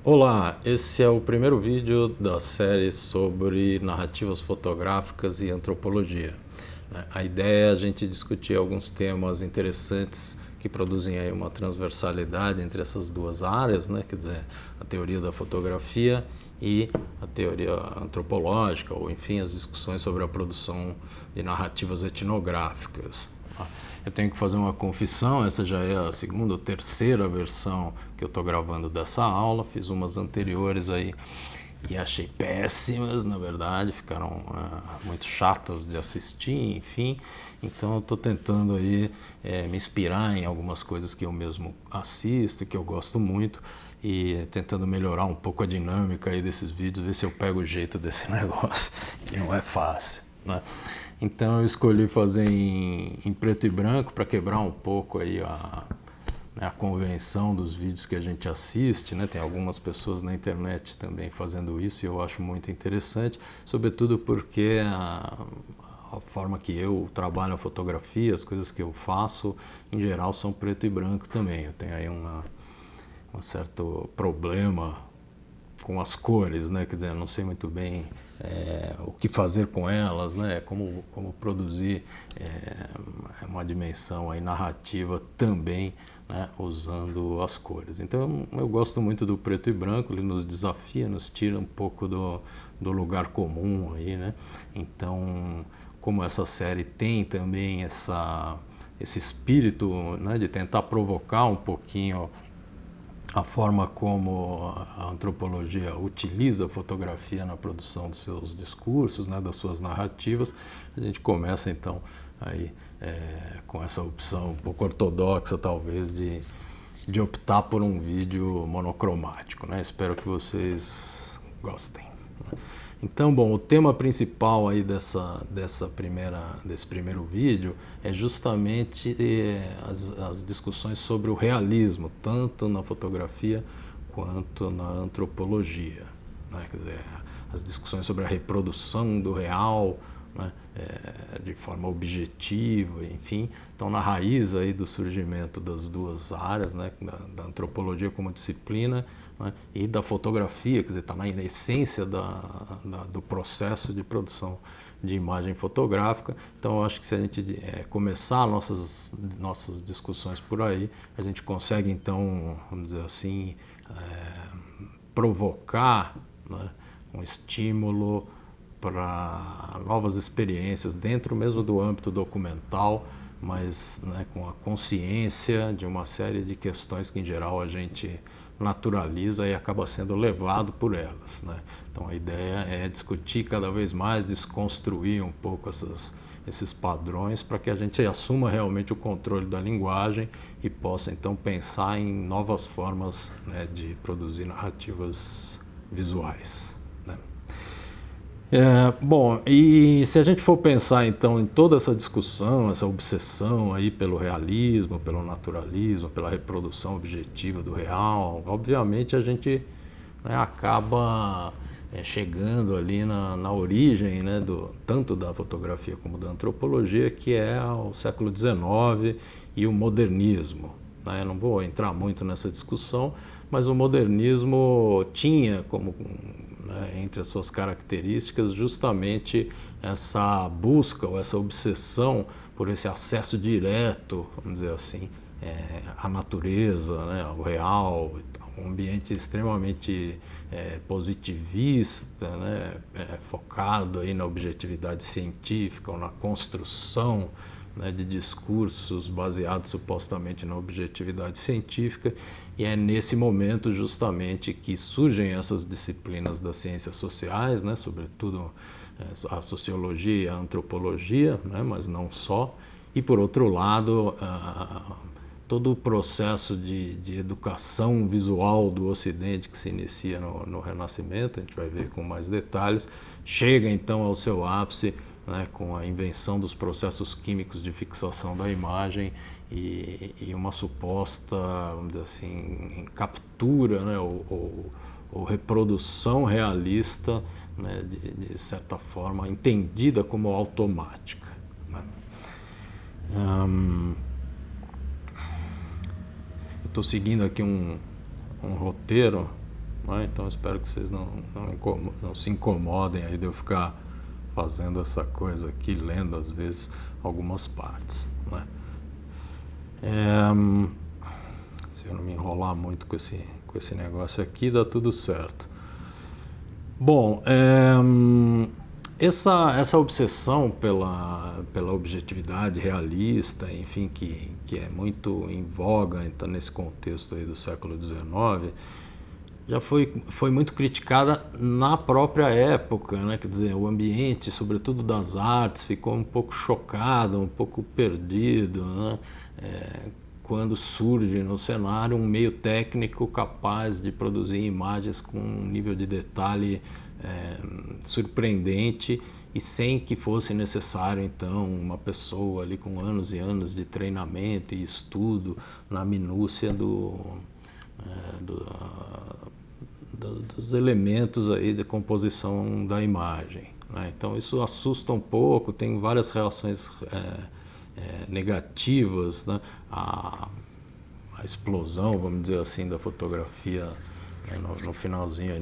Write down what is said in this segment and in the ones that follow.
Olá, esse é o primeiro vídeo da série sobre narrativas fotográficas e antropologia. A ideia é a gente discutir alguns temas interessantes que produzem aí uma transversalidade entre essas duas áreas, né? Quer dizer, a teoria da fotografia e a teoria antropológica, ou enfim, as discussões sobre a produção de narrativas etnográficas. Eu tenho que fazer uma confissão, essa já é a segunda ou terceira versão que eu estou gravando dessa aula, fiz umas anteriores aí e achei péssimas, na verdade, ficaram muito chatas de assistir, enfim. Então eu estou tentando aí me inspirar em algumas coisas que eu mesmo assisto, que eu gosto muito, e tentando melhorar um pouco a dinâmica aí desses vídeos, ver se eu pego o jeito desse negócio, que não é fácil, né? Então eu escolhi fazer em preto e branco para quebrar um pouco aí a convenção dos vídeos que a gente assiste, né? Tem algumas pessoas na internet também fazendo isso e eu acho muito interessante, sobretudo porque a forma que eu trabalho a fotografia, as coisas que eu faço, em geral são preto e branco também. Eu tenho aí um certo problema com as cores, né? Quer dizer, eu não sei muito bem o que fazer com elas, né? Como produzir uma dimensão aí narrativa também, né? Usando as cores. Então eu gosto muito do preto e branco, ele nos desafia, nos tira um pouco do lugar comum aí, né? Então, como essa série tem também esse espírito, né, de tentar provocar um pouquinho a forma como a antropologia utiliza a fotografia na produção dos seus discursos, né, das suas narrativas, a gente começa então aí com essa opção um pouco ortodoxa talvez de optar por um vídeo monocromático, né? Espero que vocês gostem. Então, bom, o tema principal aí desse primeiro vídeo é justamente as discussões sobre o realismo, tanto na fotografia quanto na antropologia, né? Quer dizer, as discussões sobre a reprodução do real, né? De forma objetiva, enfim, estão na raiz aí do surgimento das duas áreas, né? Da antropologia como disciplina, né? E da fotografia, quer dizer, está na essência do processo de produção de imagem fotográfica. Então eu acho que se a gente começar nossas discussões por aí, a gente consegue então, vamos dizer assim, provocar, né, um estímulo para novas experiências dentro mesmo do âmbito documental, mas, né, com a consciência de uma série de questões que em geral a gente naturaliza e acaba sendo levado por elas, né? Então a ideia é discutir cada vez mais, desconstruir um pouco esses padrões para que a gente assuma realmente o controle da linguagem e possa então pensar em novas formas, né, de produzir narrativas visuais, né? Bom, e se a gente for pensar então em toda essa discussão, essa obsessão aí pelo realismo, pelo naturalismo, pela reprodução objetiva do real, obviamente a gente, né, acaba chegando ali na origem, né, tanto da fotografia como da antropologia, que é o século XIX e o modernismo, né? Eu não vou entrar muito nessa discussão, mas o modernismo tinha como, né, entre as suas características justamente essa busca ou essa obsessão por esse acesso direto, vamos dizer assim, à natureza, né, ao real, um ambiente extremamente positivista, né, focado aí na objetividade científica ou na construção, né, de discursos baseados supostamente na objetividade científica, e é nesse momento justamente que surgem essas disciplinas das ciências sociais, né, sobretudo a sociologia e a antropologia, né, mas não só, e por outro lado todo o processo de educação visual do Ocidente que se inicia no Renascimento, a gente vai ver com mais detalhes, chega então ao seu ápice, né, com a invenção dos processos químicos de fixação da imagem e uma suposta, vamos dizer assim, captura, né, ou reprodução realista, né, de certa forma entendida como automática, né? Eu estou seguindo aqui um roteiro, né? Então espero que vocês não se incomodem aí de eu ficar fazendo essa coisa aqui, lendo às vezes algumas partes, né? Se eu não me enrolar muito com esse negócio aqui, dá tudo certo. Bom, essa obsessão pela objetividade realista, enfim, que é muito em voga então, nesse contexto aí do século XIX, já foi muito criticada na própria época, né? Quer dizer, o ambiente, sobretudo das artes, ficou um pouco chocado, um pouco perdido, né? Quando surge no cenário um meio técnico capaz de produzir imagens com um nível de detalhe surpreendente e sem que fosse necessário então uma pessoa ali com anos e anos de treinamento e estudo na minúcia dos elementos aí de composição da imagem, né? Então isso assusta um pouco, tem várias reações negativas, né? A explosão, vamos dizer assim, da fotografia no finalzinho,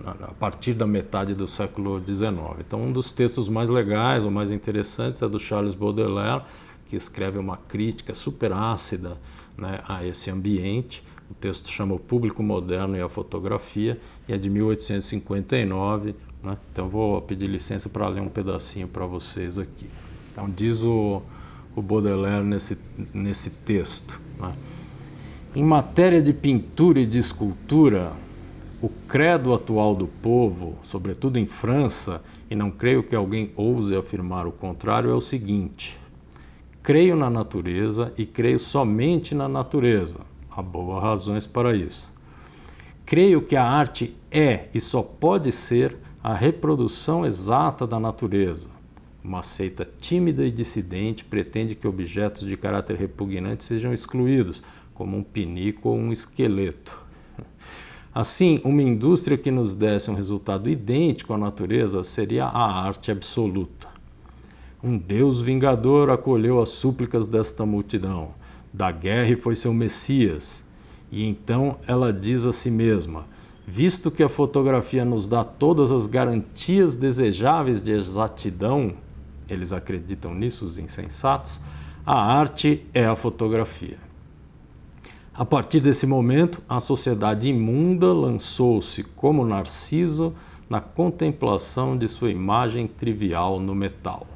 a partir da metade do século XIX. Então um dos textos mais legais ou mais interessantes é do Charles Baudelaire, que escreve uma crítica super ácida, né, a esse ambiente. O texto chama O Público Moderno e a Fotografia e é de 1859, né? Então vou pedir licença para ler um pedacinho para vocês aqui. Então diz o Baudelaire nesse texto, né? Em matéria de pintura e de escultura, o credo atual do povo, sobretudo em França, e não creio que alguém ouse afirmar o contrário, é o seguinte: creio na natureza e creio somente na natureza. Há boas razões para isso. Creio que a arte é e só pode ser a reprodução exata da natureza. Uma seita tímida e dissidente pretende que objetos de caráter repugnante sejam excluídos, como um pinico ou um esqueleto. Assim, uma indústria que nos desse um resultado idêntico à natureza seria a arte absoluta. Um Deus vingador acolheu as súplicas desta multidão. Da guerra e foi seu Messias. E então ela diz a si mesma: visto que a fotografia nos dá todas as garantias desejáveis de exatidão, eles acreditam nisso, os insensatos, a arte é a fotografia. A partir desse momento, a sociedade imunda lançou-se como Narciso na contemplação de sua imagem trivial no metal.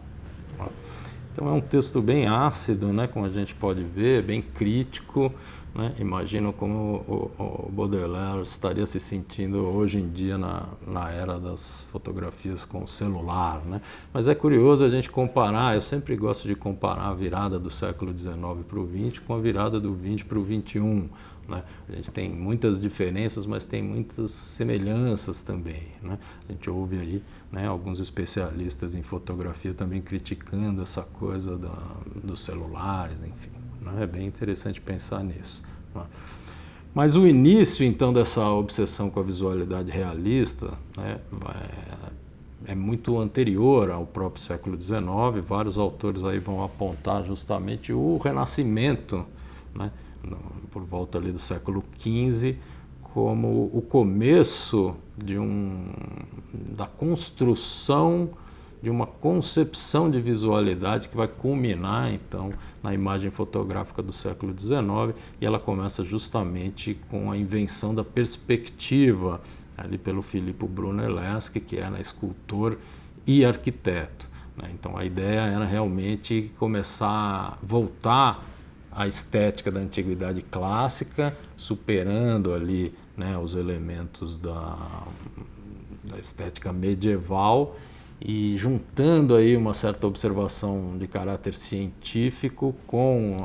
Então é um texto bem ácido, né, como a gente pode ver, bem crítico, né? Imagino como o Baudelaire estaria se sentindo hoje em dia na era das fotografias com celular, né? Mas é curioso a gente comparar, eu sempre gosto de comparar a virada do século XIX para o XX com a virada do XX para o XXI, né? A gente tem muitas diferenças, mas tem muitas semelhanças também, né? A gente ouve aí, né, alguns especialistas em fotografia também criticando essa coisa dos celulares, enfim. É bem interessante pensar nisso. Mas o início, então, dessa obsessão com a visualidade realista, né, é muito anterior ao próprio século XIX. Vários autores aí vão apontar justamente o Renascimento, né, por volta ali do século XV, como o começo da construção de uma concepção de visualidade que vai culminar, então, na imagem fotográfica do século XIX, e ela começa justamente com a invenção da perspectiva, ali pelo Filippo Brunelleschi, que era escultor e arquiteto, né? Então, a ideia era realmente começar a voltar à estética da antiguidade clássica, superando ali, né, os elementos da estética medieval, e juntando aí uma certa observação de caráter científico com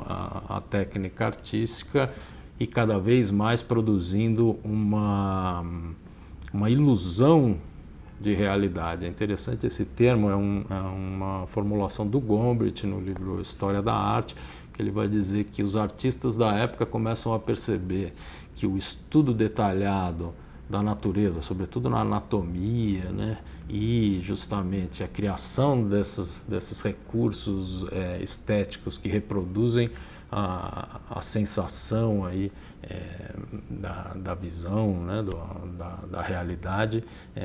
a técnica artística e cada vez mais produzindo uma ilusão de realidade. É interessante esse termo, é uma formulação do Gombrich no livro História da Arte, que ele vai dizer que os artistas da época começam a perceber que o estudo detalhado da natureza, sobretudo na anatomia, né, e justamente a criação desses recursos estéticos que reproduzem a sensação aí, da visão, né, da realidade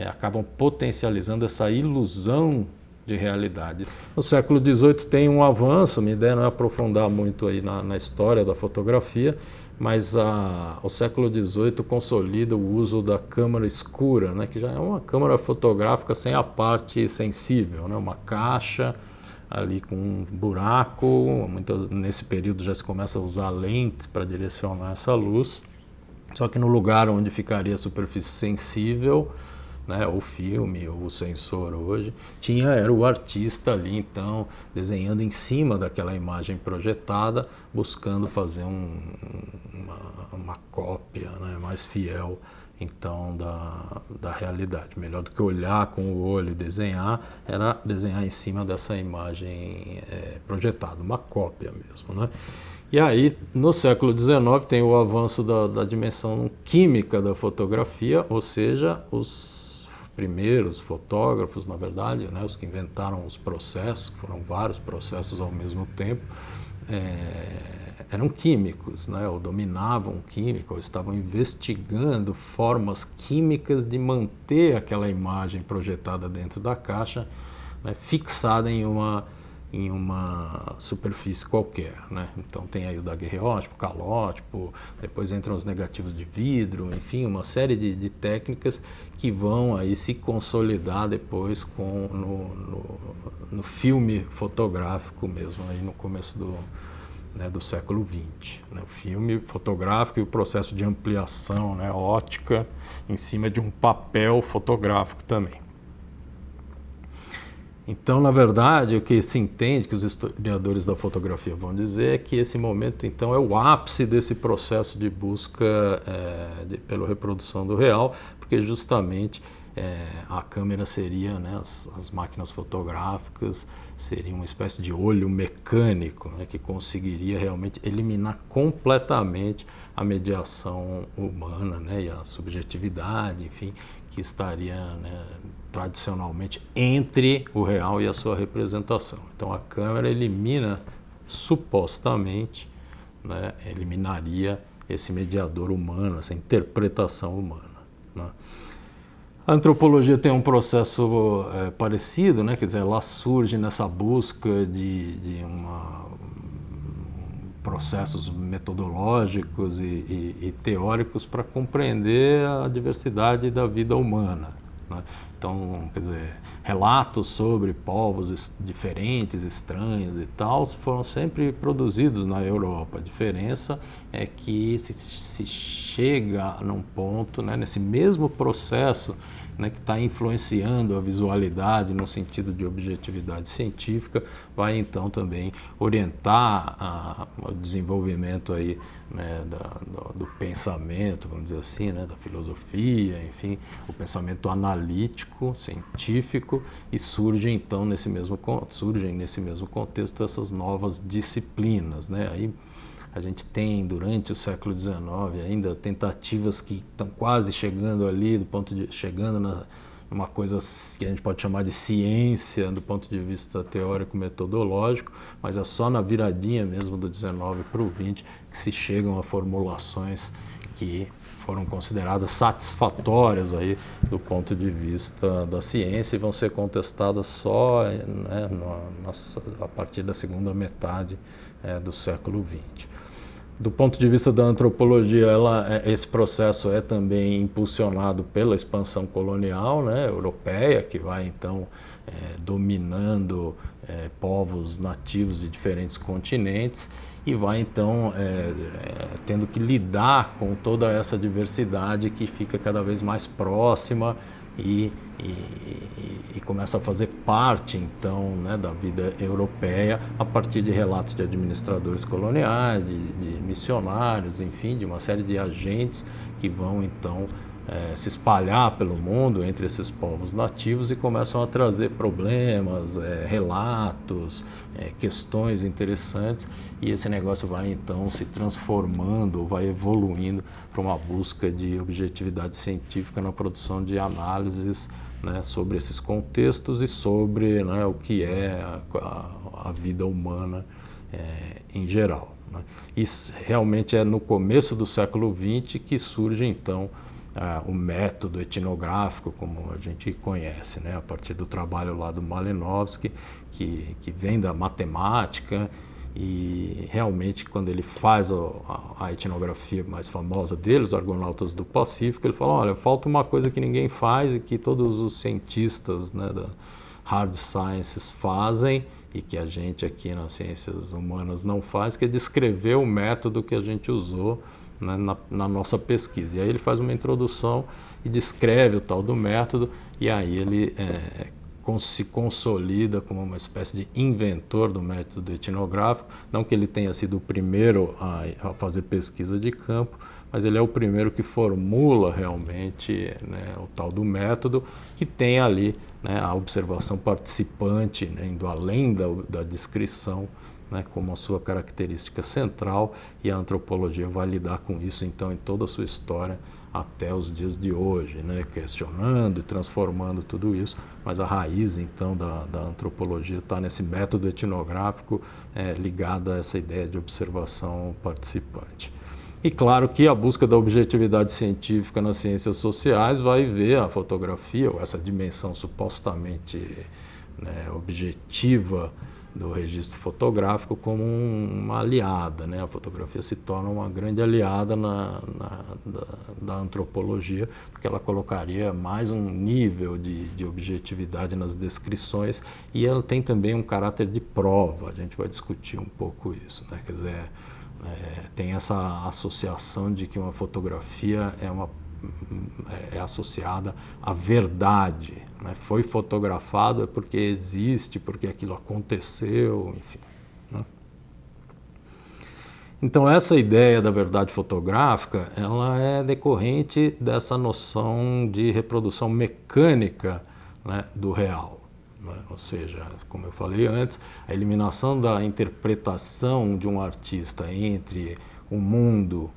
acabam potencializando essa ilusão de realidade. No século XVIII tem um avanço, minha ideia não é aprofundar muito aí na história da fotografia, mas o século XVIII consolida o uso da câmara escura, né, que já é uma câmara fotográfica sem a parte sensível, né, uma caixa ali com um buraco. Nesse período já se começa a usar lentes para direcionar essa luz, só que no lugar onde ficaria a superfície sensível, né, o filme ou o sensor hoje, era o artista ali então desenhando em cima daquela imagem projetada, buscando fazer uma cópia, né, mais fiel então da realidade. Melhor do que olhar com o olho e desenhar, era desenhar em cima dessa imagem projetada, uma cópia mesmo, né? E aí, no século XIX, tem o avanço da dimensão química da fotografia, ou seja, os primeiros fotógrafos, na verdade, né, os que inventaram os processos, que foram vários processos ao mesmo tempo, eram químicos, né, ou dominavam química, ou estavam investigando formas químicas de manter aquela imagem projetada dentro da caixa, né, fixada em uma superfície qualquer, né? Então tem aí o daguerreótipo, calótipo, depois entram os negativos de vidro, enfim, uma série de técnicas que vão aí se consolidar depois no filme fotográfico mesmo, aí no começo do século XX. Né? O filme fotográfico e o processo de ampliação, né, ótica em cima de um papel fotográfico também. Então, na verdade, o que se entende, que os historiadores da fotografia vão dizer, é que esse momento, então, é o ápice desse processo de busca pela reprodução do real, porque justamente a câmera seria, né, as máquinas fotográficas seriam uma espécie de olho mecânico, né, que conseguiria realmente eliminar completamente a mediação humana, né, e a subjetividade, enfim, que estaria, né, tradicionalmente entre o real e a sua representação. Então a câmera elimina, supostamente, né, eliminaria esse mediador humano, essa interpretação humana, né? A antropologia tem um processo parecido, né? Quer dizer, ela surge nessa busca de processos metodológicos e teóricos para compreender a diversidade da vida humana, né? Então, quer dizer, relatos sobre povos diferentes, estranhos e tal, foram sempre produzidos na Europa. A diferença é que se chega num ponto, né, nesse mesmo processo, né, que está influenciando a visualidade no sentido de objetividade científica, vai então também orientar o desenvolvimento aí, né, do pensamento, vamos dizer assim, né, da filosofia, enfim, o pensamento analítico, científico, e surgem então nesse mesmo contexto essas novas disciplinas, né? Aí a gente tem, durante o século XIX, ainda tentativas que estão quase chegando ali, chegando numa coisa que a gente pode chamar de ciência, do ponto de vista teórico-metodológico, mas é só na viradinha mesmo do XIX para o XX que se chegam a formulações que foram consideradas satisfatórias aí do ponto de vista da ciência e vão ser contestadas só, né, a partir da segunda metade do século XX. Do ponto de vista da antropologia, esse processo é também impulsionado pela expansão colonial, né, europeia, que vai então dominando povos nativos de diferentes continentes e vai então tendo que lidar com toda essa diversidade que fica cada vez mais próxima e começa a fazer parte então, né, da vida europeia a partir de relatos de administradores coloniais, de missionários, enfim, de uma série de agentes que vão então se espalhar pelo mundo entre esses povos nativos e começam a trazer problemas, relatos, questões interessantes, e esse negócio vai então se transformando, vai evoluindo para uma busca de objetividade científica na produção de análises, né, sobre esses contextos e sobre, né, o que é a vida humana em geral, né? E realmente é no começo do século XX que surge então o método etnográfico como a gente conhece, né? A partir do trabalho lá do Malinowski, que vem da matemática, e realmente quando ele faz a etnografia mais famosa dele, os Argonautas do Pacífico, ele fala, olha, falta uma coisa que ninguém faz e que todos os cientistas, né, da hard sciences fazem e que a gente aqui nas ciências humanas não faz, que é descrever o método que a gente usou, né, na nossa pesquisa. E aí ele faz uma introdução e descreve o tal do método, e aí ele se consolida como uma espécie de inventor do método etnográfico. Não que ele tenha sido o primeiro a fazer pesquisa de campo, mas ele é o primeiro que formula realmente, né, o tal do método, que tem ali, né, a observação participante, né, indo além da descrição, né, como a sua característica central, e a antropologia vai lidar com isso então em toda a sua história até os dias de hoje, né, questionando e transformando tudo isso, mas a raiz então da antropologia está nesse método etnográfico ligado a essa ideia de observação participante. E claro que a busca da objetividade científica nas ciências sociais vai ver a fotografia, ou essa dimensão supostamente, né, objetiva do registro fotográfico, como uma aliada, né? A fotografia se torna uma grande aliada da antropologia, porque ela colocaria mais um nível de objetividade nas descrições, e ela tem também um caráter de prova. A gente vai discutir um pouco isso, né? Quer dizer, tem essa associação de que uma fotografia é associada à verdade, né? Foi fotografado é porque existe, porque aquilo aconteceu, enfim, né? Então essa ideia da verdade fotográfica, ela é decorrente dessa noção de reprodução mecânica, né, do real, né? Ou seja, como eu falei antes, a eliminação da interpretação de um artista entre o mundo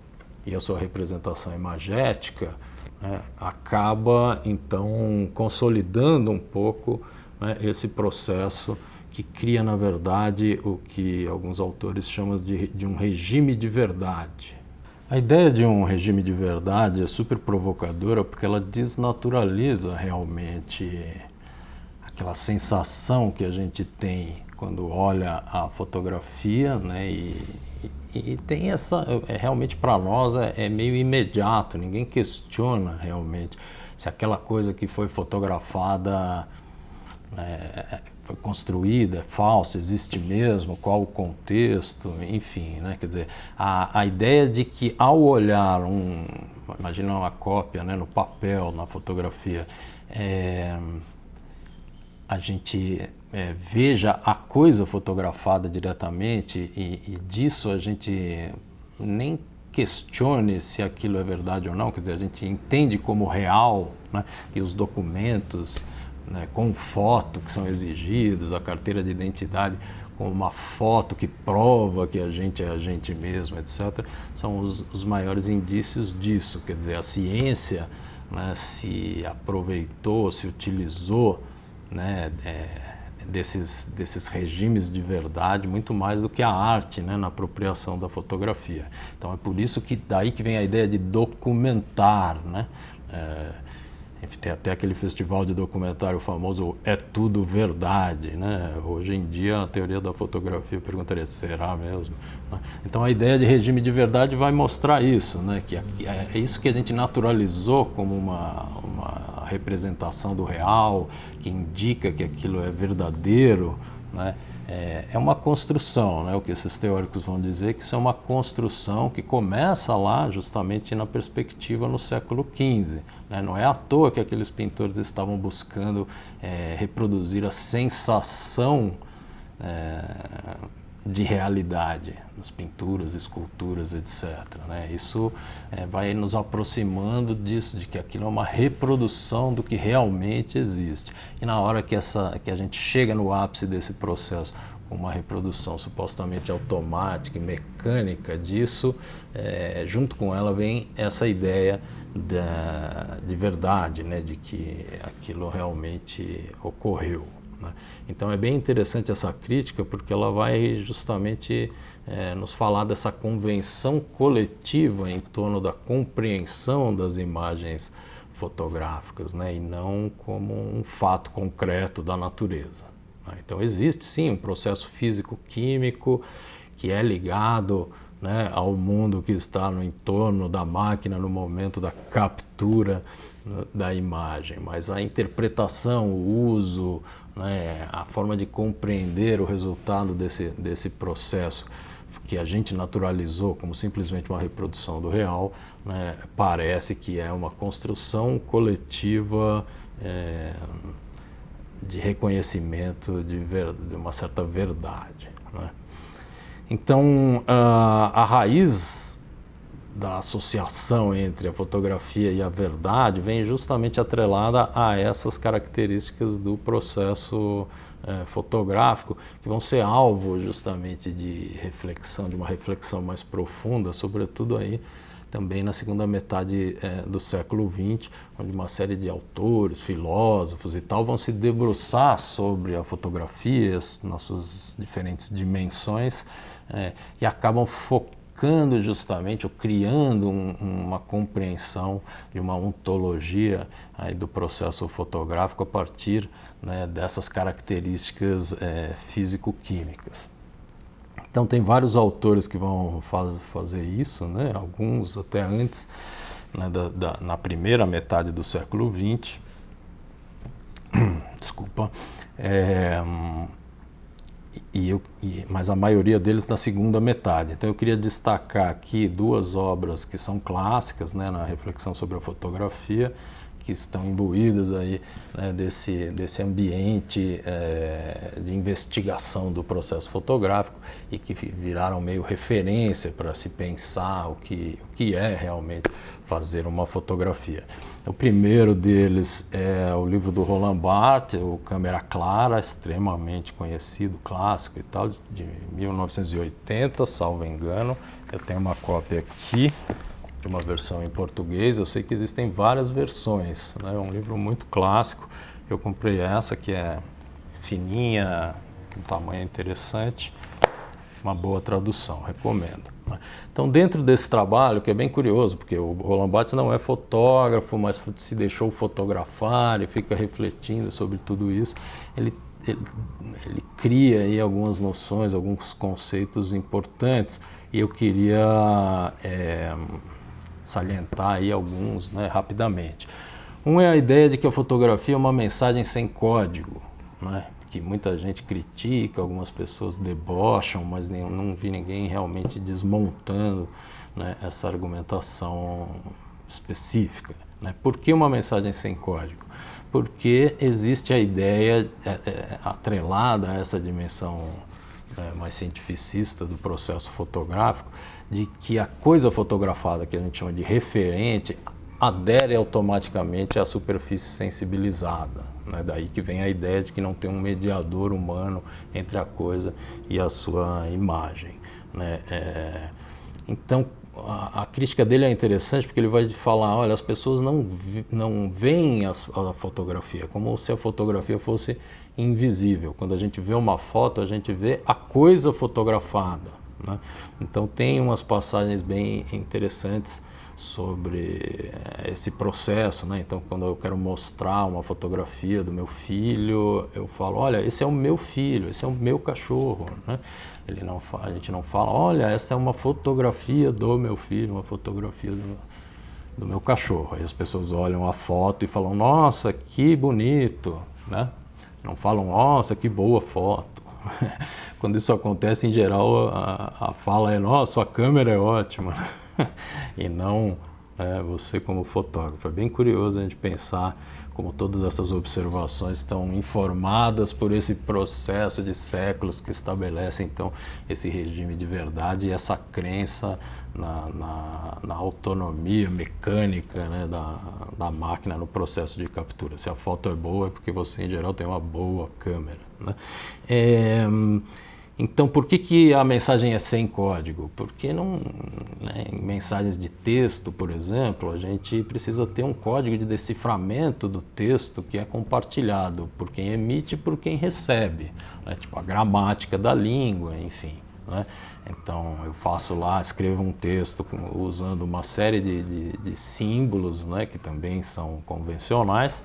e a sua representação imagética, né, acaba então consolidando um pouco, né, esse processo que cria, na verdade, o que alguns autores chamam de um regime de verdade. A ideia de um regime de verdade é super provocadora porque ela desnaturaliza realmente aquela sensação que a gente tem quando olha a fotografia, né, e tem essa, realmente para nós é meio imediato, ninguém questiona realmente se aquela coisa que foi fotografada foi construída, é falsa, existe mesmo, qual o contexto, enfim, né? Quer dizer, a ideia de que ao olhar imagina uma cópia, né, no papel, na fotografia, a gente veja a coisa fotografada diretamente e disso a gente nem questione se aquilo é verdade ou não, quer dizer, a gente entende como real, né, e os documentos, né, com foto que são exigidos, a carteira de identidade com uma foto que prova que a gente é a gente mesmo, etc., são os maiores indícios disso. Quer dizer, a ciência, né, se aproveitou, se utilizou, né, desses regimes de verdade muito mais do que a arte, né, na apropriação da fotografia. Então é por isso que daí que vem a ideia de documentar, né? Tem até aquele festival de documentário famoso, É Tudo Verdade, né? Hoje em dia a teoria da fotografia, eu perguntaria, será mesmo? Então a ideia de regime de verdade vai mostrar isso, né? Que é isso que a gente naturalizou como uma representação do real, que indica que aquilo é verdadeiro, né? É uma construção, né? O que esses teóricos vão dizer que isso é uma construção que começa lá justamente na perspectiva no século XV, né? Não é à toa que aqueles pintores estavam buscando reproduzir a sensação de realidade nas pinturas, esculturas, etc., né? Isso vai nos aproximando disso, de que aquilo é uma reprodução do que realmente existe. E na hora que a gente chega no ápice desse processo, com uma reprodução supostamente automática e mecânica disso, junto com ela vem essa ideia de verdade, né? De que aquilo realmente ocorreu, né? Então é bem interessante essa crítica, porque ela vai justamente nos falar dessa convenção coletiva em torno da compreensão das imagens fotográficas, né? E não como um fato concreto da natureza, né? Então existe sim um processo físico-químico que é ligado, né, ao mundo que está no entorno da máquina no momento da captura da imagem, mas a interpretação, o uso, né, a forma de compreender o resultado desse processo que a gente naturalizou como simplesmente uma reprodução do real, né, parece que é uma construção coletiva de reconhecimento de uma certa verdade, né? Então, a raiz da associação entre a fotografia e a verdade vem justamente atrelada a essas características do processo fotográfico, que vão ser alvo justamente de reflexão, de uma reflexão mais profunda, sobretudo aí também na segunda metade do século XX, onde uma série de autores, filósofos e tal vão se debruçar sobre a fotografia nas suas diferentes dimensões e acabam focando justamente, ou criando uma compreensão de uma ontologia aí do processo fotográfico a partir, né, dessas características físico-químicas. Então tem vários autores que vão fazer isso, né? Alguns até antes, né, na primeira metade do século XX, desculpa, mas a maioria deles na segunda metade. Então eu queria destacar aqui duas obras que são clássicas, né, na reflexão sobre a fotografia, que estão imbuídas aí, né, desse ambiente de investigação do processo fotográfico e que viraram meio referência para se pensar o que é realmente fazer uma fotografia. O primeiro deles é o livro do Roland Barthes, o Câmera Clara, extremamente conhecido, clássico e tal, de 1980, salvo engano. Eu tenho uma cópia aqui de uma versão em português. Eu sei que existem várias versões, né? É um livro muito clássico. Eu comprei essa, que é fininha, um tamanho interessante, uma boa tradução, recomendo. Então, dentro desse trabalho, que é bem curioso, porque o Roland Barthes não é fotógrafo, mas se deixou fotografar e fica refletindo sobre tudo isso, ele cria aí algumas noções, alguns conceitos importantes, e eu queria salientar aí alguns, né, rapidamente. Um é a ideia de que a fotografia é uma mensagem sem código, né, que muita gente critica, algumas pessoas debocham, mas não vi ninguém realmente desmontando, né, essa argumentação específica, né? Por que uma mensagem sem código? Porque existe a ideia atrelada a essa dimensão mais cientificista do processo fotográfico, de que a coisa fotografada, que a gente chama de referente, adere automaticamente à superfície sensibilizada, né? Daí que vem a ideia de que não tem um mediador humano entre a coisa e a sua imagem, né? Então, a crítica dele é interessante porque ele vai falar, olha, as pessoas não veem a fotografia, como se a fotografia fosse invisível. Quando a gente vê uma foto, a gente vê a coisa fotografada, né? Então tem umas passagens bem interessantes sobre esse processo, né? Então, quando eu quero mostrar uma fotografia do meu filho, eu falo, olha, esse é o meu filho, esse é o meu cachorro, né? A gente não fala, olha, essa é uma fotografia do meu filho, uma fotografia do meu cachorro. Aí as pessoas olham a foto e falam, nossa, que bonito, né? Não falam, nossa, que boa foto. Quando isso acontece, em geral, a fala é, nossa, a câmera é ótima. E não você como fotógrafo. É bem curioso a gente pensar como todas essas observações estão informadas por esse processo de séculos que estabelece, então, esse regime de verdade e essa crença na autonomia mecânica, né, da máquina no processo de captura. Se a foto é boa é porque você, em geral, tem uma boa câmera, né? Então, por que a mensagem é sem código? Porque não, né, em mensagens de texto, por exemplo, a gente precisa ter um código de deciframento do texto que é compartilhado por quem emite e por quem recebe, né, tipo a gramática da língua, enfim. Né? Então, eu faço lá, escrevo um texto usando uma série de símbolos, né, que também são convencionais,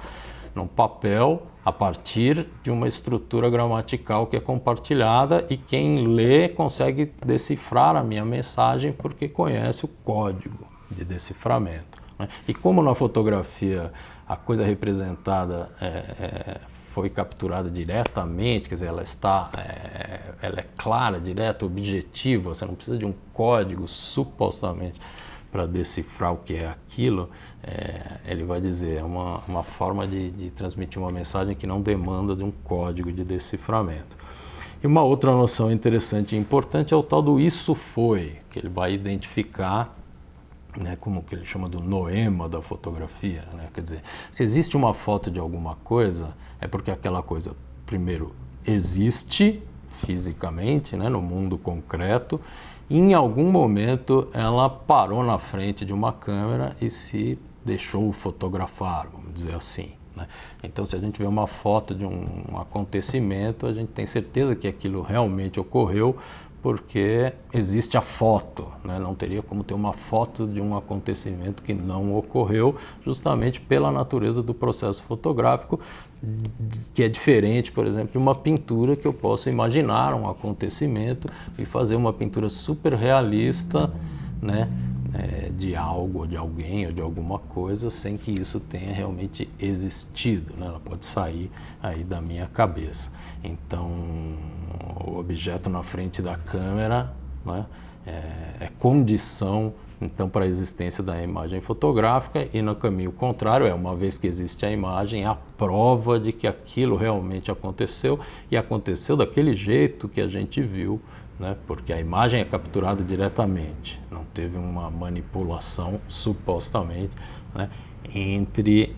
num papel, a partir de uma estrutura gramatical que é compartilhada, e quem lê consegue decifrar a minha mensagem porque conhece o código de deciframento. Né? E como na fotografia a coisa representada foi capturada diretamente, quer dizer, ela é clara, direta, objetiva, você não precisa de um código supostamente para decifrar o que é aquilo, ele vai dizer, é uma forma de transmitir uma mensagem que não demanda de um código de deciframento. E uma outra noção interessante e importante é o tal do isso foi, que ele vai identificar, né, como que ele chama do noema da fotografia, né? Quer dizer, se existe uma foto de alguma coisa, é porque aquela coisa, primeiro, existe fisicamente, né, no mundo concreto, e em algum momento ela parou na frente de uma câmera e se deixou fotografar, vamos dizer assim. Né? Então, se a gente vê uma foto de um acontecimento, a gente tem certeza que aquilo realmente ocorreu, porque existe a foto, né? Não teria como ter uma foto de um acontecimento que não ocorreu, justamente pela natureza do processo fotográfico, que é diferente, por exemplo, de uma pintura, que eu posso imaginar um acontecimento e fazer uma pintura super realista, né? De algo, de alguém ou de alguma coisa, sem que isso tenha realmente existido, né? Ela pode sair aí da minha cabeça. Então, o objeto na frente da câmera, né, é condição então para a existência da imagem fotográfica, e no caminho contrário, uma vez que existe a imagem, é a prova de que aquilo realmente aconteceu, e aconteceu daquele jeito que a gente viu, né, porque a imagem é capturada diretamente, não teve uma manipulação, supostamente, né, entre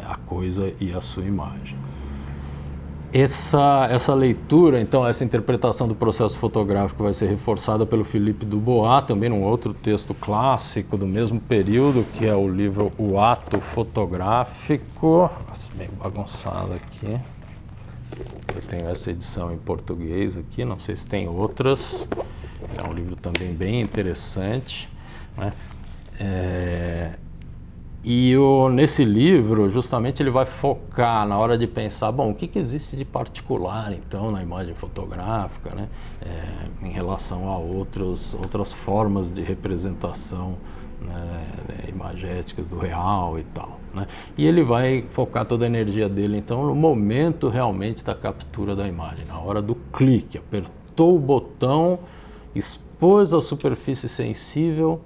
a coisa e a sua imagem. Essa leitura, então, essa interpretação do processo fotográfico vai ser reforçada pelo Philippe Dubois, também num outro texto clássico do mesmo período, que é o livro O Ato Fotográfico. Nossa, meio bagunçado aqui. Eu tenho essa edição em português aqui, não sei se tem outras. É um livro também bem interessante, né? E nesse livro, justamente, ele vai focar na hora de pensar, bom, o que existe de particular, então, na imagem fotográfica, né, em relação a outras formas de representação, né, imagéticas do real e tal, né? E ele vai focar toda a energia dele, então, no momento realmente da captura da imagem, na hora do clique, apertou o botão, expôs a superfície sensível,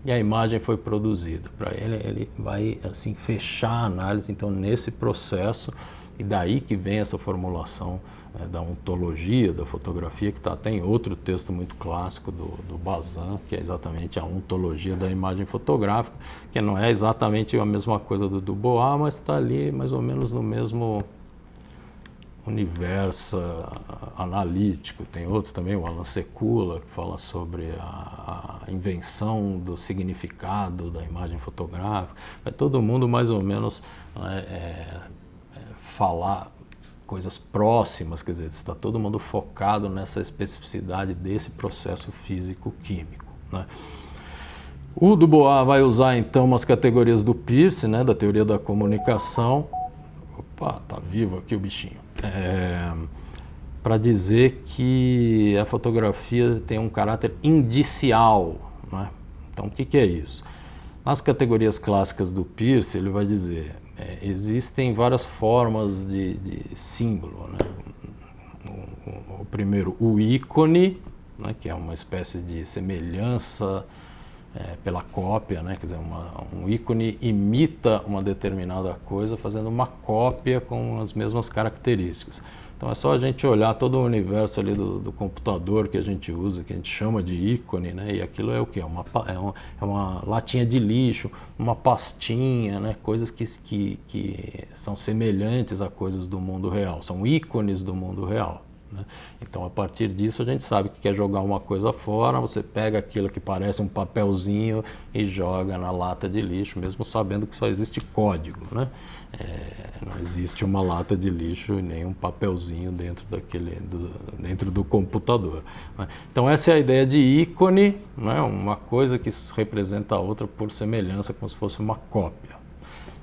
e a imagem foi produzida. Para ele vai assim fechar a análise, então, nesse processo, e daí que vem essa formulação da ontologia da fotografia, que está até em outro texto muito clássico do Bazin, que é exatamente a ontologia da imagem fotográfica, que não é exatamente a mesma coisa do Dubois, mas está ali mais ou menos no mesmo universo analítico. Tem outro também, o Alan Sekula, que fala sobre a invenção do significado da imagem fotográfica. Vai todo mundo mais ou menos falar coisas próximas, quer dizer, está todo mundo focado nessa especificidade desse processo físico-químico, né? O Dubois vai usar então umas categorias do Peirce, né, da teoria da comunicação. Opa, tá vivo aqui o bichinho. Para dizer que a fotografia tem um caráter indicial, né? Então, o que é isso? Nas categorias clássicas do Peirce, ele vai dizer, existem várias formas de símbolo, né? O primeiro, o ícone, né, que é uma espécie de semelhança pela cópia, né? Quer dizer, um ícone imita uma determinada coisa fazendo uma cópia com as mesmas características. Então é só a gente olhar todo o universo ali do computador que a gente usa, que a gente chama de ícone, né? E aquilo é o quê? É uma latinha de lixo, uma pastinha, né? Coisas que são semelhantes a coisas do mundo real, são ícones do mundo real, né? Então, a partir disso, a gente sabe que quer jogar uma coisa fora, você pega aquilo que parece um papelzinho e joga na lata de lixo, mesmo sabendo que só existe código, né? Não existe uma lata de lixo e nem um papelzinho dentro do computador, né? Então, essa é a ideia de ícone, né? Uma coisa que representa a outra por semelhança, como se fosse uma cópia.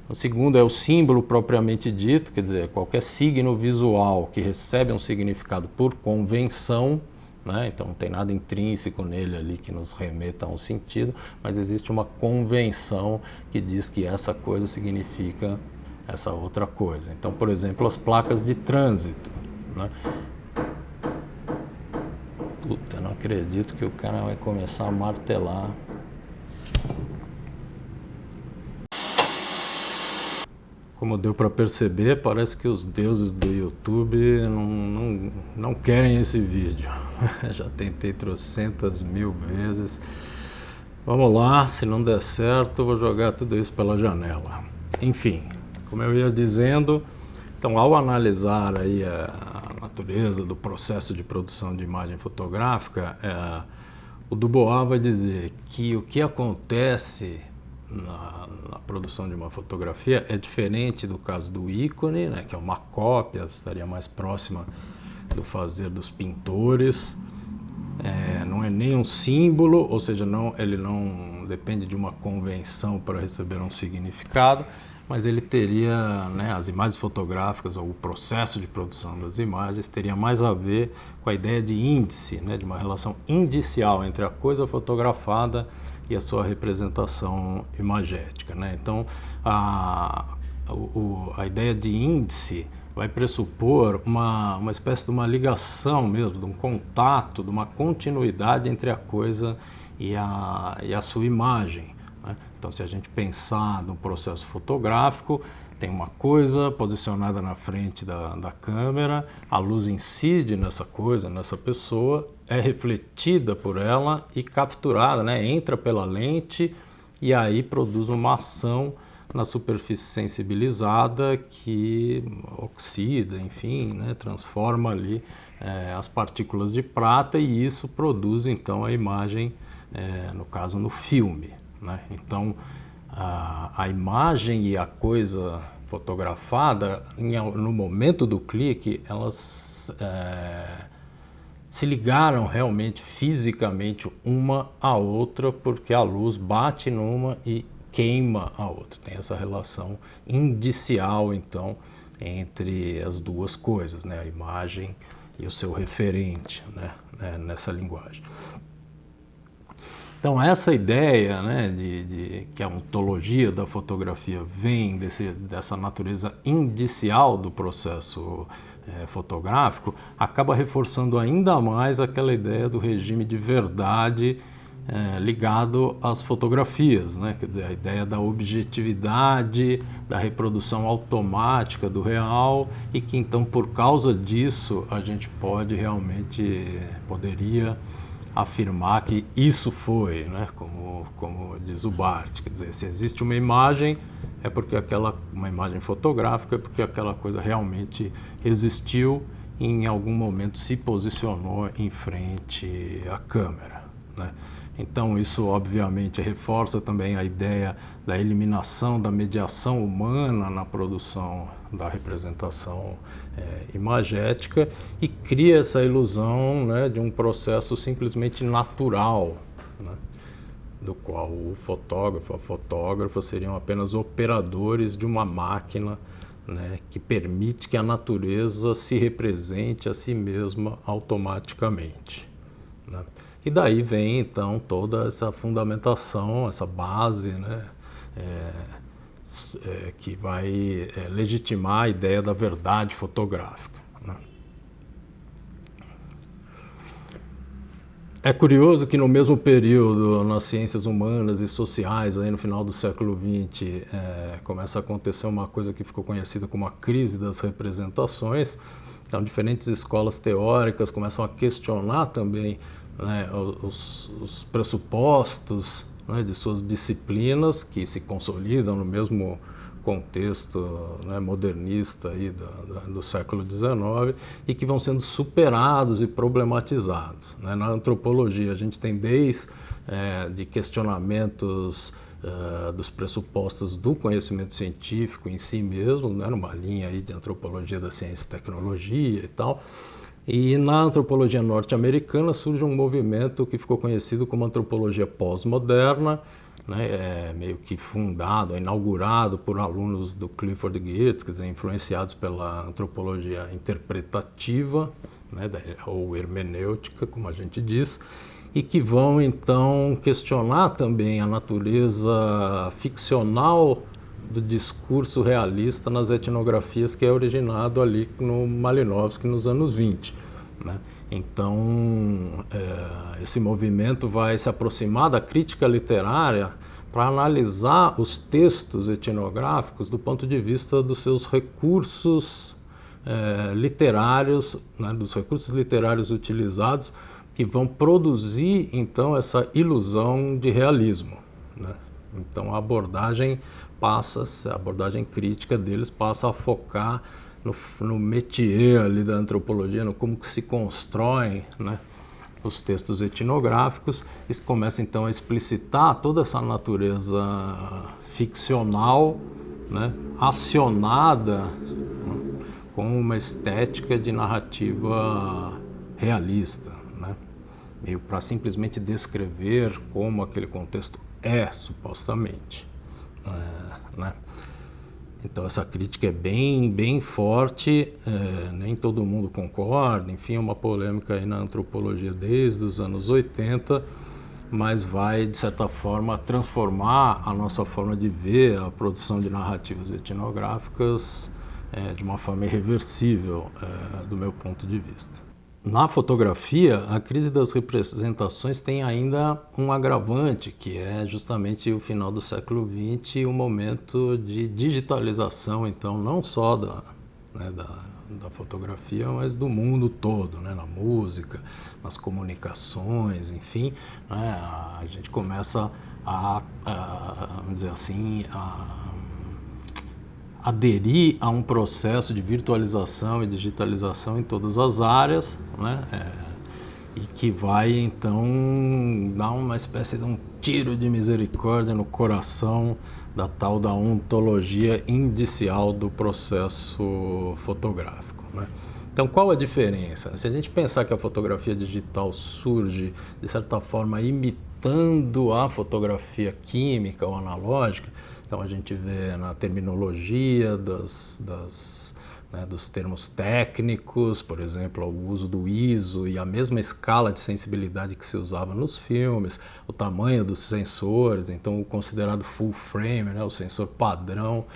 O segundo é o símbolo propriamente dito, quer dizer, qualquer signo visual que recebe um significado por convenção, né? Então não tem nada intrínseco nele ali que nos remeta a um sentido, mas existe uma convenção que diz que essa coisa significa essa outra coisa. Então, por exemplo, as placas de trânsito, né? Puta, não acredito que o cara vai começar a martelar. Como deu para perceber, parece que os deuses do YouTube não querem esse vídeo. Já tentei trocentas mil vezes. Vamos lá, se não der certo, vou jogar tudo isso pela janela. Enfim, como eu ia dizendo, então ao analisar aí a natureza do processo de produção de imagem fotográfica, o Dubois vai dizer que o que acontece na produção de uma fotografia é diferente do caso do ícone, né, que é uma cópia, estaria mais próxima do fazer dos pintores. Não é nem um símbolo, ou seja, ele não depende de uma convenção para receber um significado, mas ele teria, né, as imagens fotográficas ou o processo de produção das imagens teria mais a ver com a ideia de índice, né, de uma relação indicial entre a coisa fotografada e a sua representação imagética, né? Então, a ideia de índice vai pressupor uma espécie de uma ligação mesmo, de um contato, de uma continuidade entre a coisa e a sua imagem, né? Então, se a gente pensar no processo fotográfico, tem uma coisa posicionada na frente da câmera, a luz incide nessa coisa, nessa pessoa, é refletida por ela e capturada, né? Entra pela lente e aí produz uma ação na superfície sensibilizada que oxida, enfim, né? Transforma ali as partículas de prata e isso produz então a imagem, no caso no filme, né? Então a imagem e a coisa fotografada, no momento do clique, elas se ligaram realmente fisicamente uma à outra, porque a luz bate numa e queima a outra. Tem essa relação indicial, então, entre as duas coisas, né? A imagem e o seu referente, né? Nessa linguagem. Então, essa ideia, né, de que a ontologia da fotografia vem dessa natureza indicial do processo fotográfico, acaba reforçando ainda mais aquela ideia do regime de verdade ligado às fotografias, né? Quer dizer, a ideia da objetividade, da reprodução automática do real e que então, por causa disso, a gente poderia afirmar que isso foi, né, como diz o Barthes, quer dizer, se existe uma imagem, é porque uma imagem fotográfica, é porque aquela coisa realmente existiu e em algum momento se posicionou em frente à câmera, né? Então isso obviamente reforça também a ideia da eliminação da mediação humana na produção da representação imagética e cria essa ilusão, né, de um processo simplesmente natural, né, do qual o fotógrafo, a fotógrafa seriam apenas operadores de uma máquina, né, que permite que a natureza se represente a si mesma automaticamente, né? E daí vem então toda essa fundamentação, essa base, né, que vai legitimar a ideia da verdade fotográfica, né? É curioso que no mesmo período, nas ciências humanas e sociais, aí no final do século XX, começa a acontecer uma coisa que ficou conhecida como a crise das representações. Então, diferentes escolas teóricas começam a questionar também, né, os pressupostos, né, de suas disciplinas que se consolidam no mesmo contexto, né, modernista aí do século XIX e que vão sendo superados e problematizados, né? Na antropologia a gente tem desde de questionamentos dos pressupostos do conhecimento científico em si mesmo, né, numa linha aí de antropologia da ciência e tecnologia e tal. E na antropologia norte-americana surge um movimento que ficou conhecido como antropologia pós-moderna, né, meio que fundado, inaugurado por alunos do Clifford Geertz, quer dizer, influenciados pela antropologia interpretativa, né, ou hermenêutica, como a gente diz, e que vão então questionar também a natureza ficcional do discurso realista nas etnografias que é originado ali no Malinowski nos anos 20. Né? Então, esse movimento vai se aproximar da crítica literária para analisar os textos etnográficos do ponto de vista dos seus recursos literários, né, dos recursos literários utilizados, que vão produzir, então, essa ilusão de realismo. Né? Então, a abordagem crítica deles passa a focar no métier ali da antropologia, no como que se constroem, né, os textos etnográficos, e começa, então, a explicitar toda essa natureza ficcional, né, acionada, né, com uma estética de narrativa realista, né, meio para simplesmente descrever como aquele contexto é, supostamente. Né? Então essa crítica é bem forte, nem todo mundo concorda, enfim, é uma polêmica aí na antropologia desde os anos 80, mas vai, de certa forma, transformar a nossa forma de ver a produção de narrativas etnográficas de uma forma irreversível, do meu ponto de vista. Na fotografia, a crise das representações tem ainda um agravante, que é justamente o final do século XX e o momento de digitalização, então, não só da fotografia, mas do mundo todo, né? Na música, nas comunicações, enfim, né? A gente começa vamos dizer assim, aderir a um processo de virtualização e digitalização em todas as áreas, né? E que vai, então, dar uma espécie de um tiro de misericórdia no coração da tal da ontologia indicial do processo fotográfico, né? Então, qual a diferença? Se a gente pensar que a fotografia digital surge, de certa forma, imitando a fotografia química ou analógica, então a gente vê na terminologia dos termos técnicos, por exemplo, o uso do ISO e a mesma escala de sensibilidade que se usava nos filmes, o tamanho dos sensores, então o considerado full frame, né, o sensor padrão,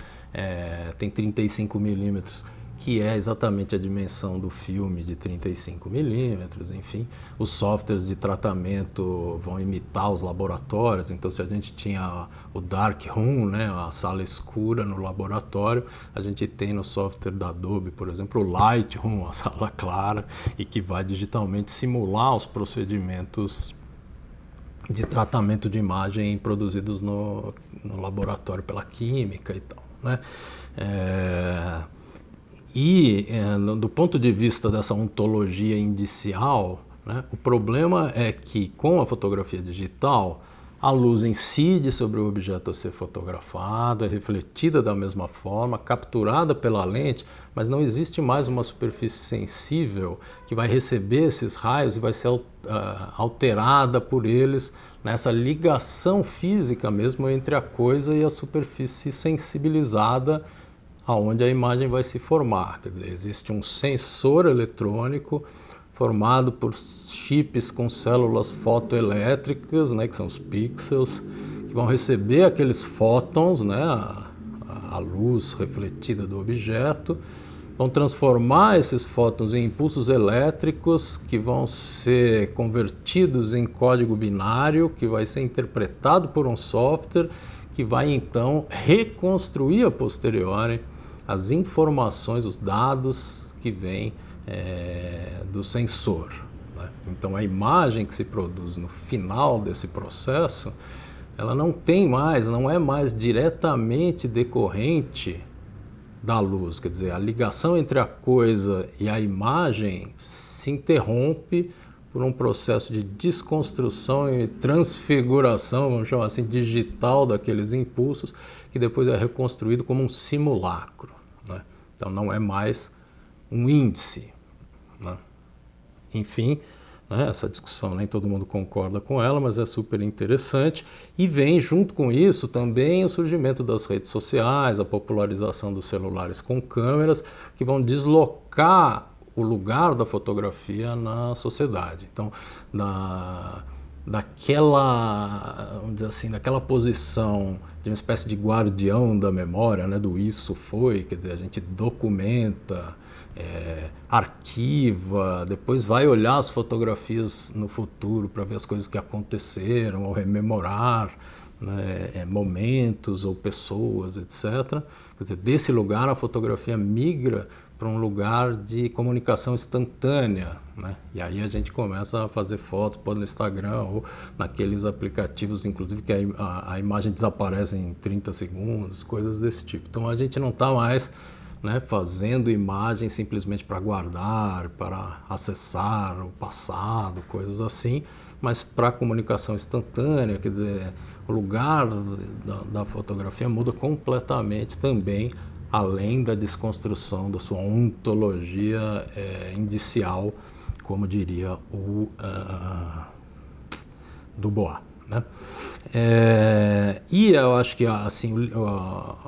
tem 35 milímetros, que é exatamente a dimensão do filme de 35 milímetros, enfim. Os softwares de tratamento vão imitar os laboratórios, então se a gente tinha o dark room, né, a sala escura no laboratório, a gente tem no software da Adobe, por exemplo, o Lightroom, a sala clara, e que vai digitalmente simular os procedimentos de tratamento de imagem produzidos no laboratório pela química e tal, né? Do ponto de vista dessa ontologia indicial, né, o problema é que com a fotografia digital, a luz incide sobre o objeto a ser fotografado, é refletida da mesma forma, capturada pela lente, mas não existe mais uma superfície sensível que vai receber esses raios e vai ser alterada por eles nessa ligação física mesmo entre a coisa e a superfície sensibilizada aonde a imagem vai se formar. Quer dizer, existe um sensor eletrônico formado por chips com células fotoelétricas, né, que são os pixels, que vão receber aqueles fótons, né, a luz refletida do objeto, vão transformar esses fótons em impulsos elétricos que vão ser convertidos em código binário, que vai ser interpretado por um software, que vai então reconstruir a posteriori as informações, os dados que vêm do sensor, né? Então a imagem que se produz no final desse processo ela não é mais diretamente decorrente da luz, quer dizer, a ligação entre a coisa e a imagem se interrompe por um processo de desconstrução e transfiguração, vamos chamar assim, digital daqueles impulsos, que depois é reconstruído como um simulacro, né? Então não é mais um índice, né? Enfim, né, essa discussão nem todo mundo concorda com ela, mas é super interessante. E vem junto com isso também o surgimento das redes sociais, a popularização dos celulares com câmeras, que vão deslocar o lugar da fotografia na sociedade. Então, vamos dizer assim, daquela posição de uma espécie de guardião da memória, né, do isso foi, quer dizer, a gente documenta, arquiva, depois vai olhar as fotografias no futuro para ver as coisas que aconteceram, ou rememorar, né, momentos ou pessoas, etc. Quer dizer, desse lugar a fotografia migra para um lugar de comunicação instantânea, né? E aí a gente começa a fazer fotos, pôr no Instagram ou naqueles aplicativos, inclusive, que a imagem desaparece em 30 segundos, coisas desse tipo. Então a gente não está mais, né, fazendo imagens simplesmente para guardar, para acessar o passado, coisas assim, mas para comunicação instantânea, quer dizer, o lugar da fotografia muda completamente também, além da desconstrução da sua ontologia indicial, como diria o Dubois, né? E eu acho que assim,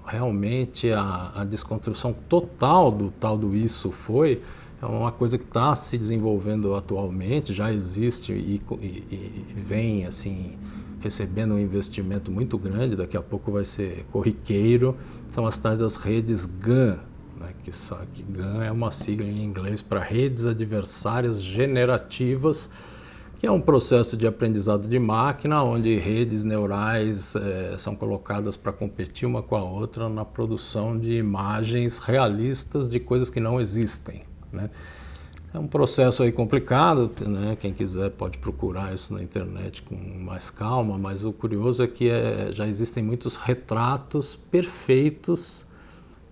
realmente a desconstrução total do tal do isso foi é uma coisa que está se desenvolvendo atualmente, já existe e vem assim recebendo um investimento muito grande, daqui a pouco vai ser corriqueiro, são as tais das redes GAN, né, que GAN é uma sigla em inglês para redes adversárias generativas, que é um processo de aprendizado de máquina, onde redes neurais são colocadas para competir uma com a outra na produção de imagens realistas de coisas que não existem, né? É um processo aí complicado, né? Quem quiser pode procurar isso na internet com mais calma, mas o curioso é que já existem muitos retratos perfeitos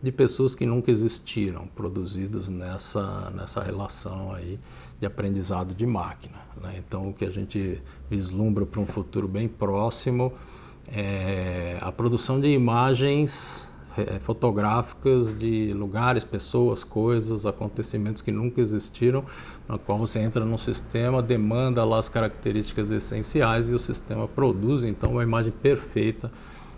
de pessoas que nunca existiram, produzidos nessa relação aí de aprendizado de máquina, né? Então o que a gente vislumbra para um futuro bem próximo é a produção de imagens fotográficas de lugares, pessoas, coisas, acontecimentos que nunca existiram, na qual você entra num sistema, demanda lá as características essenciais e o sistema produz então uma imagem perfeita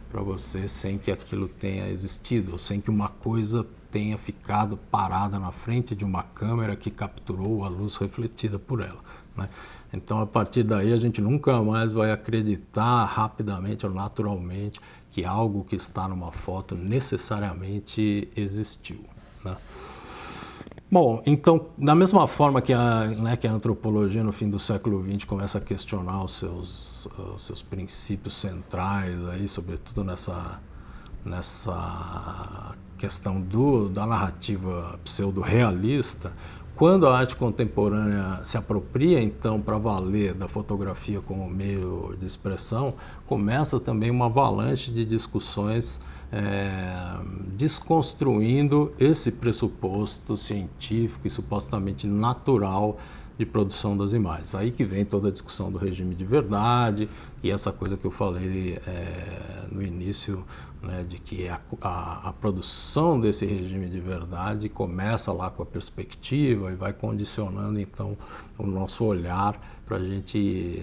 para você sem que aquilo tenha existido, sem que uma coisa tenha ficado parada na frente de uma câmera que capturou a luz refletida por ela, né? Então, a partir daí, a gente nunca mais vai acreditar rapidamente ou naturalmente que algo que está numa foto necessariamente existiu, né? Bom, então, da mesma forma que a antropologia no fim do século XX começa a questionar os seus princípios centrais, aí, sobretudo nessa questão da narrativa pseudo-realista, quando a arte contemporânea se apropria, então, para valer da fotografia como meio de expressão, começa também uma avalanche de discussões desconstruindo esse pressuposto científico e supostamente natural de produção das imagens. Aí que vem toda a discussão do regime de verdade e essa coisa que eu falei no início, né, de que a produção desse regime de verdade começa lá com a perspectiva e vai condicionando então o nosso olhar para a gente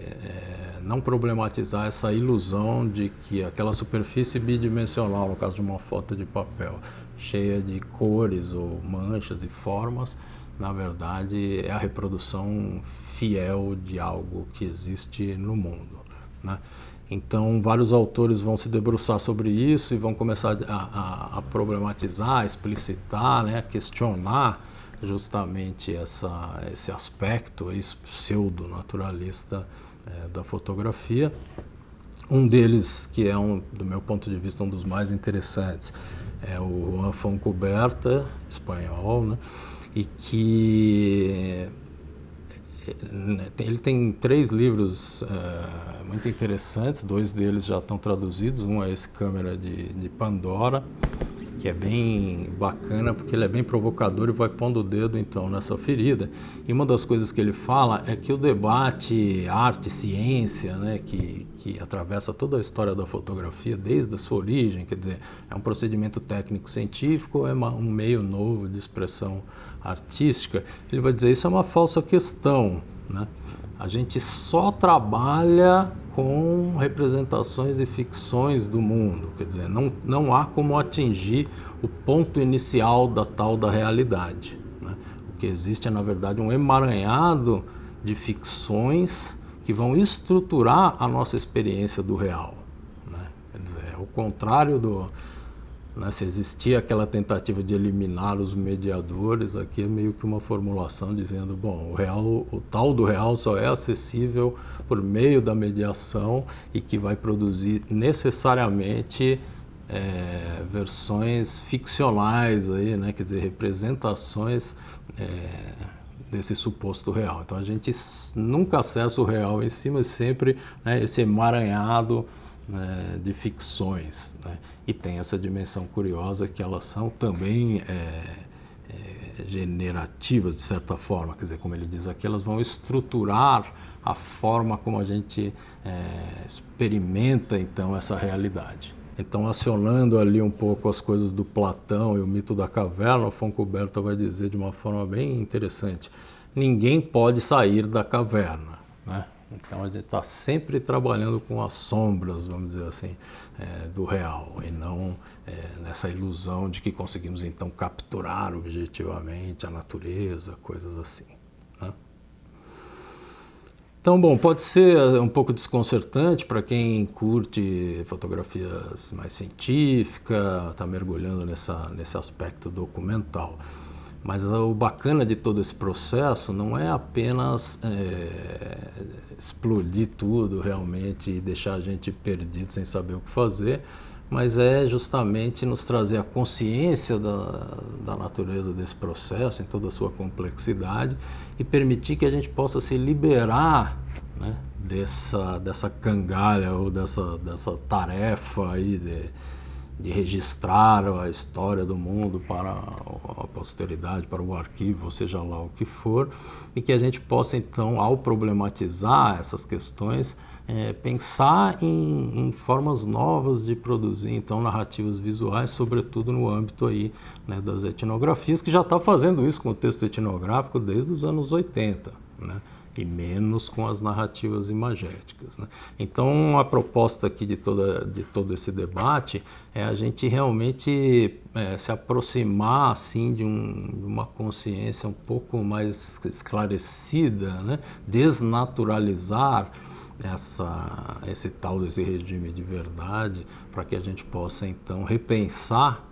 não problematizar essa ilusão de que aquela superfície bidimensional, no caso de uma foto de papel, cheia de cores ou manchas e formas, na verdade é a reprodução fiel de algo que existe no mundo, né? Então, vários autores vão se debruçar sobre isso e vão começar a problematizar, a explicitar, né, a questionar justamente esse aspecto pseudo-naturalista da fotografia. Um deles, que é, do meu ponto de vista, um dos mais interessantes, é o Juan Fontcuberta, espanhol, né, e que ele tem 3 livros muito interessantes, 2 deles já estão traduzidos. Um é esse Câmara de Pandora, que é bem bacana porque ele é bem provocador e vai pondo o dedo então nessa ferida. E uma das coisas que ele fala é que o debate arte-ciência, né, que atravessa toda a história da fotografia desde a sua origem, quer dizer, é um procedimento técnico-científico, é um meio novo de expressão artística, ele vai dizer isso é uma falsa questão, né? A gente só trabalha com representações e ficções do mundo, quer dizer, não há como atingir o ponto inicial da tal da realidade, né? O que existe é, na verdade, um emaranhado de ficções que vão estruturar a nossa experiência do real, né? Quer dizer, é o contrário do... Se existia aquela tentativa de eliminar os mediadores, aqui é meio que uma formulação dizendo, bom, o tal do real só é acessível por meio da mediação e que vai produzir necessariamente versões ficcionais, aí, né? Quer dizer, representações desse suposto real. Então a gente nunca acessa o real em si, mas sempre, né, esse emaranhado, né, de ficções, né? E tem essa dimensão curiosa que elas são também generativas, de certa forma, quer dizer, como ele diz aqui, elas vão estruturar a forma como a gente experimenta então essa realidade. Então, acionando ali um pouco as coisas do Platão e o mito da caverna, o Fontcuberta vai dizer de uma forma bem interessante: ninguém pode sair da caverna, né? Então a gente está sempre trabalhando com as sombras, vamos dizer assim, do real, e não nessa ilusão de que conseguimos então capturar objetivamente a natureza, coisas assim, né? Então, bom, pode ser um pouco desconcertante para quem curte fotografias mais científicas, está mergulhando nesse aspecto documental. Mas o bacana de todo esse processo não é apenas explodir tudo realmente e deixar a gente perdido sem saber o que fazer, mas é justamente nos trazer a consciência da natureza desse processo, em toda a sua complexidade, e permitir que a gente possa se liberar, né, dessa cangalha ou dessa tarefa aí de registrar a história do mundo para a posteridade, para o arquivo, ou seja lá o que for, e que a gente possa então, ao problematizar essas questões, pensar em formas novas de produzir então narrativas visuais, sobretudo no âmbito aí, né, das etnografias, que já está fazendo isso com o texto etnográfico desde os anos 80, né? E menos com as narrativas imagéticas, né? Então, a proposta aqui de todo esse debate é a gente realmente se aproximar assim, de uma consciência um pouco mais esclarecida, né? Desnaturalizar esse regime de verdade, para que a gente possa então repensar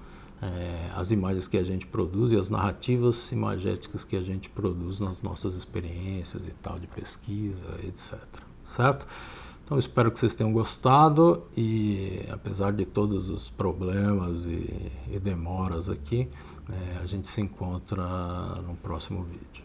as imagens que a gente produz e as narrativas imagéticas que a gente produz nas nossas experiências e tal, de pesquisa, etc. Certo? Então, espero que vocês tenham gostado e, apesar de todos os problemas e demoras aqui, a gente se encontra no próximo vídeo.